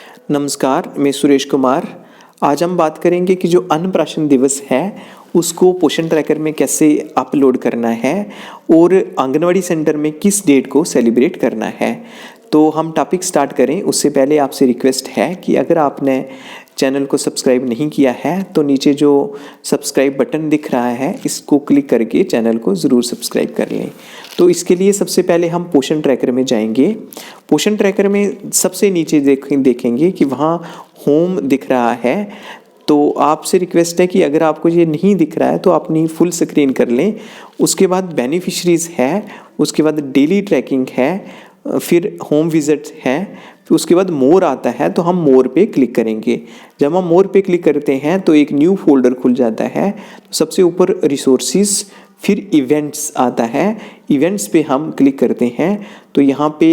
नमस्कार, मैं सुरेश कुमार। आज हम बात करेंगे कि जो अन्नप्राशन दिवस है उसको पोषण ट्रैकर में कैसे अपलोड करना है और आंगनवाड़ी सेंटर में किस डेट को सेलिब्रेट करना है। तो हम टॉपिक स्टार्ट करें उससे पहले आपसे रिक्वेस्ट है कि अगर आपने चैनल को सब्सक्राइब नहीं किया है तो नीचे जो सब्सक्राइब बटन दिख रहा है इसको क्लिक करके चैनल को ज़रूर सब्सक्राइब कर लें। तो इसके लिए सबसे पहले हम पोषण ट्रैकर में जाएंगे। पोषण ट्रैकर में सबसे नीचे देखेंगे कि वहाँ होम दिख रहा है। तो आपसे रिक्वेस्ट है कि अगर आपको ये नहीं दिख रहा है तो अपनी फुल स्क्रीन कर लें। उसके बाद बेनिफिशरीज़ है, उसके बाद डेली ट्रैकिंग है, फिर होम विजिट है, फिर उसके बाद मोर आता है। तो हम मोर पे क्लिक करेंगे। जब हम मोर पे क्लिक करते हैं तो एक न्यू फोल्डर खुल जाता है। तो सबसे ऊपर रिसोर्सिस, फिर इवेंट्स आता है। इवेंट्स पे हम क्लिक करते हैं तो यहाँ पे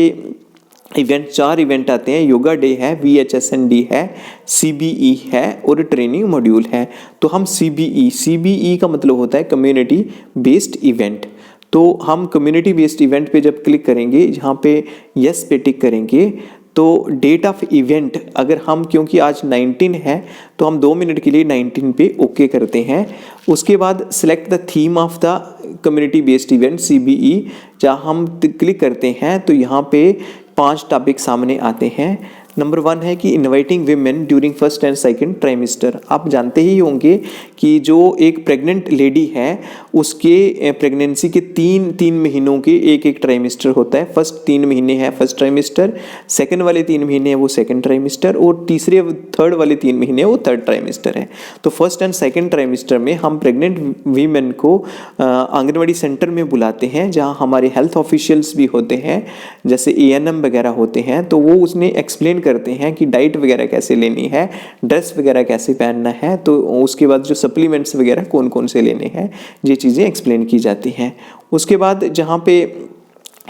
इवेंट 4 इवेंट आते हैं। योगा डे है, VHSND है, CBE है और ट्रेनिंग मॉड्यूल है। तो हम CBE का मतलब होता है कम्युनिटी बेस्ड इवेंट। तो हम कम्युनिटी बेस्ड इवेंट पे जब क्लिक करेंगे, यहाँ पे यस पे टिक करेंगे तो डेट ऑफ इवेंट अगर हम, क्योंकि आज 19 है तो हम 2 मिनट के लिए 19 पे ओके करते हैं। उसके बाद select the theme of the community based event CBE जहाँ हम क्लिक करते हैं तो यहाँ पे 5 टॉपिक सामने आते हैं। नंबर 1 है कि inviting women during first and second trimester. आप जानते ही होंगे कि जो एक प्रेग्नेंट लेडी है उसके प्रेगनेंसी के 3 महीनों के एक ट्राइमेस्टर होता है। फर्स्ट 3 महीने है फर्स्ट ट्राइमेस्टर, सेकंड वाले 3 महीने है वो सेकंड ट्राइमेस्टर और तीसरे थर्ड वाले 3 महीने वो थर्ड ट्राइमेस्टर है। तो फर्स्ट एंड सेकंड ट्राइमेस्टर में हम प्रेग्नेंट वीमेन को आंगनवाड़ी सेंटर में बुलाते हैं जहाँ हमारे हेल्थ ऑफिशियल्स भी होते हैं, जैसे ANM वगैरह होते हैं। तो वो उसने एक्सप्लेन करते हैं कि डाइट वगैरह कैसे लेनी है, ड्रेस वगैरह कैसे पहनना है, तो उसके बाद जो सप्लीमेंट्स वगैरह कौन कौन से लेने हैं ये चीज़ें एक्सप्लेन की जाती हैं। उसके बाद जहाँ पे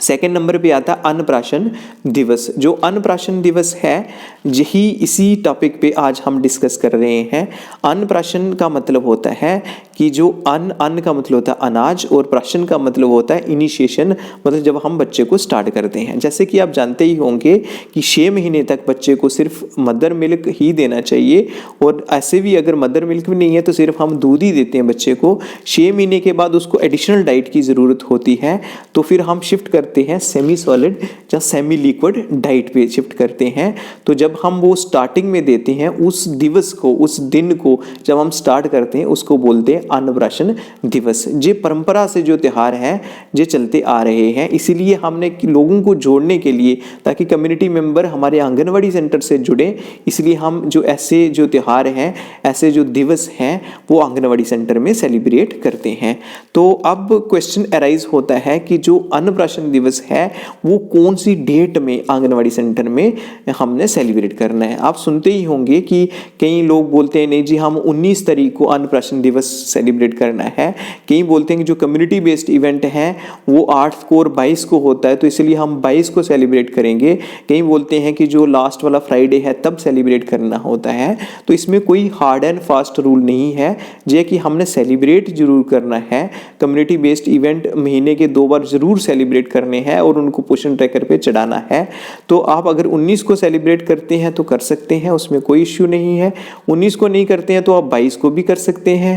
सेकेंड नंबर पे आता है अन्नप्राशन दिवस। जो अन्नप्राशन दिवस है यही इसी टॉपिक पे आज हम डिस्कस कर रहे हैं। अन्नप्राशन का मतलब होता है कि जो अन्न का मतलब होता है अनाज और प्राशन का मतलब होता है इनिशिएशन, मतलब जब हम बच्चे को स्टार्ट करते हैं। जैसे कि आप जानते ही होंगे कि 6 महीने तक बच्चे को सिर्फ मदर मिल्क ही देना चाहिए और ऐसे भी अगर मदर मिल्क भी नहीं है तो सिर्फ हम दूध ही देते हैं बच्चे को। 6 महीने के बाद उसको एडिशनल डाइट की ज़रूरत होती है तो फिर हम शिफ्ट करते हैं सेमी सॉलिड या सेमी लिक्विड डाइट पे शिफ्ट करते हैं। तो जब हम वो स्टार्टिंग में देते हैं उस दिवस को, उस दिन को जब हम स्टार्ट करते हैं उसको बोलते हैं अन्नप्राशन दिवस। ये परंपरा से जो त्यौहार है ये चलते आ रहे हैं, इसीलिए हमने लोगों को जोड़ने के लिए ताकि कम्युनिटी मेंबर हमारे आंगनवाड़ी सेंटर से जुड़े, इसलिए हम जो ऐसे जो त्यौहार हैं, ऐसे जो दिवस हैं वो आंगनवाड़ी सेंटर में सेलिब्रेट करते हैं। तो अब क्वेश्चन अराइज होता है कि जो अन्नप्राशन दिवस है वो कौन सी डेट में आंगनवाड़ी सेंटर में हमने सेलिब्रेट करना है। आप सुनते ही होंगे कि कई लोग बोलते हैं नहीं जी हम 19 तारीख को अन्नप्राशन दिवस सेलिब्रेट करना है। कई बोलते हैं कि जो कम्युनिटी बेस्ड इवेंट है वो 8 को और 22 को होता है तो इसलिए हम 22 को सेलिब्रेट करेंगे। कई बोलते हैं कि जो लास्ट वाला फ्राइडे है तब सेलिब्रेट करना होता है। तो इसमें कोई हार्ड एंड फास्ट रूल नहीं है, ये कि हमने सेलिब्रेट जरूर करना है। कम्युनिटी बेस्ड इवेंट महीने के 2 बार जरूर सेलिब्रेट करने हैं और उनको पोषण ट्रैकर पे चढ़ाना है। तो आप अगर 19 को सेलिब्रेट करते हैं तो कर सकते हैं, उसमें कोई इश्यू नहीं है। 19 को नहीं करते हैं तो आप 22 को भी कर सकते हैं।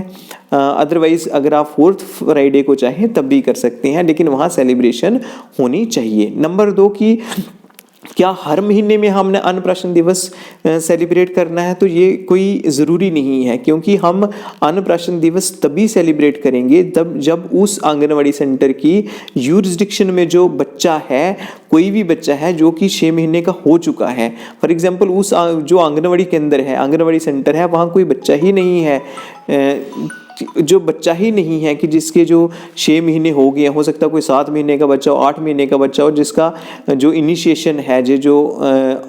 अदरवाइज अगर आप 4th फ्राइडे को चाहें तब भी कर सकते हैं, लेकिन वहाँ सेलिब्रेशन होनी चाहिए। नंबर 2 की क्या हर महीने में हमने अन्नप्राशन दिवस सेलिब्रेट करना है, तो ये कोई ज़रूरी नहीं है, क्योंकि हम अन्नप्राशन दिवस तभी सेलिब्रेट करेंगे तब जब उस आंगनवाड़ी सेंटर की यूरिसडिक्शन में जो बच्चा है, कोई भी बच्चा है जो कि 6 महीने का हो चुका है। फॉर एग्जांपल उस जो आंगनवाड़ी केंद्र है, आंगनवाड़ी सेंटर है, वहाँ कोई बच्चा ही नहीं है, जो बच्चा ही नहीं है कि जिसके जो 6 महीने हो गए, हो सकता है कोई 7 महीने का बच्चा हो, 8 महीने का बच्चा हो, जिसका जो इनिशिएशन है, जो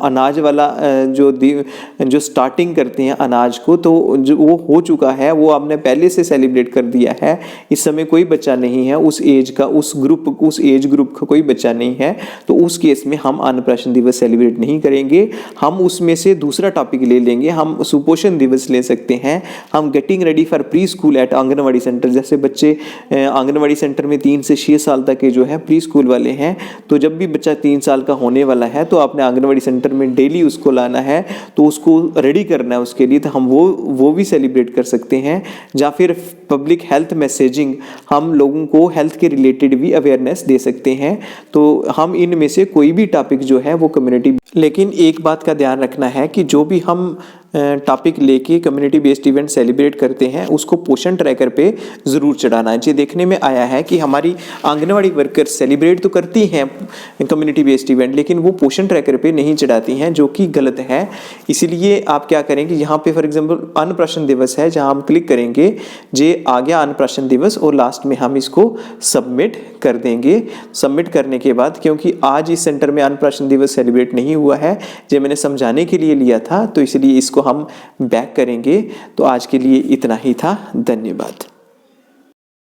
अनाज वाला जो स्टार्टिंग करते हैं अनाज को, तो जो वो हो चुका है, वो आपने पहले से सेलिब्रेट कर दिया है। इस समय कोई बच्चा नहीं है उस एज का, उस एज ग्रुप का कोई बच्चा नहीं है, तो उस केस में हम अन्नप्राशन दिवस सेलिब्रेट नहीं करेंगे। हम उसमें से दूसरा टॉपिक ले लेंगे, हम सुपोषण दिवस ले सकते हैं, हम getting ready for pre school eight anganwadi centre. जैसे बच्चे आंगनवाड़ी सेंटर में 3 से 6 साल तक के जो है प्री स्कूल वाले हैं, तो जब भी बच्चा 3 साल का होने वाला है तो आपने आंगनवाड़ी सेंटर में डेली उसको लाना है, तो उसको रेडी करना है उसके लिए, तो हम वो भी सेलिब्रेट कर सकते हैं। या फिर पब्लिक हेल्थ मैसेजिंग, हम लोगों को हेल्थ के रिलेटेड भी अवेयरनेस दे सकते हैं। तो हम इनमें से कोई भी टॉपिक जो है वो कम्युनिटी, लेकिन एक बात का ध्यान रखना है कि जो भी हम टॉपिक लेके कम्युनिटी बेस्ड इवेंट सेलिब्रेट करते हैं उसको पोषण ट्रैकर पे ज़रूर चढ़ाना है। जी देखने में आया है कि हमारी आंगनवाड़ी वर्कर सेलिब्रेट तो करती हैं कम्युनिटी बेस्ड इवेंट, लेकिन वो पोषण ट्रैकर पे नहीं चढ़ाती हैं, जो कि गलत है। इसीलिए आप क्या करेंगे, यहाँ पे फॉर एग्जांपल अन्नप्राशन दिवस है, जहाँ हम क्लिक करेंगे जे आ गया अन्नप्राशन दिवस, और लास्ट में हम इसको सबमिट कर देंगे। सबमिट करने के बाद, क्योंकि आज इस सेंटर में अन्नप्राशन दिवस सेलिब्रेट नहीं हुआ है, जो मैंने समझाने के लिए लिया था, तो इसलिए इसको हम बैक करेंगे। तो आज के लिए इतना ही था। धन्यवाद।